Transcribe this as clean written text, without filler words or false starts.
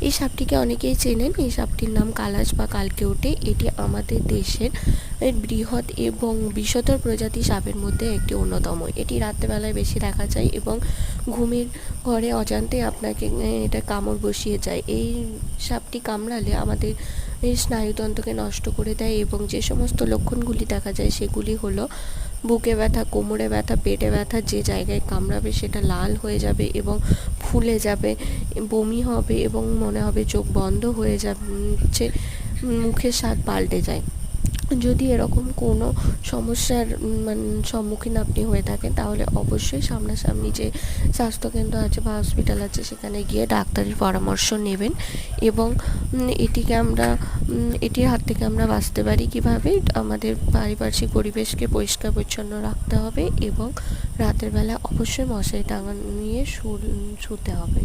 এই সাপটিকে অনেকেই চেনেন। এই সাপটির নাম কালাশ বা কালকেউটে। এটি আমাদের দেশের বৃহৎ এবং বিষধর প্রজাতি সাপের মধ্যে একটি অন্যতম। এটি রাত্রেবেলায় বেশি দেখা যায় এবং ঘুমের ঘরে অজান্তে আপনাকে এটা কামড় বসিয়ে যায়। এই সাপটি কামড়ালে আমাদের এই স্নায়ুতন্ত্রকে নষ্ট করে দেয় এবং যে সমস্ত লক্ষণগুলি দেখা যায় সেগুলি হলো বুকে ব্যথা, কোমরে ব্যথা, পেটে ব্যথা, যে জায়গায় কামড়াবে সেটা লাল হয়ে যাবে এবং ফুলে যাবে, বমি হবে এবং মনে হবে চোখ বন্ধ হয়ে যাচ্ছে, মুখের স্বাদ পাল্টে যায়। যদি এরকম কোনো সমস্যার সম্মুখীন আপনি হয়ে থাকেন তাহলে অবশ্যই সামনাসামনি যে স্বাস্থ্যকেন্দ্র আছে বা হসপিটাল আছে সেখানে গিয়ে ডাক্তারের পরামর্শ নেবেন। এবং এটির হাত থেকে আমরা বাঁচতে পারি কীভাবে? আমাদের পারিপার্শ্বিক পরিবেশকে পরিষ্কার পরিচ্ছন্ন রাখতে হবে এবং রাতের বেলা অবশ্যই মশারি টাঙানো নিয়ে শুতে হবে।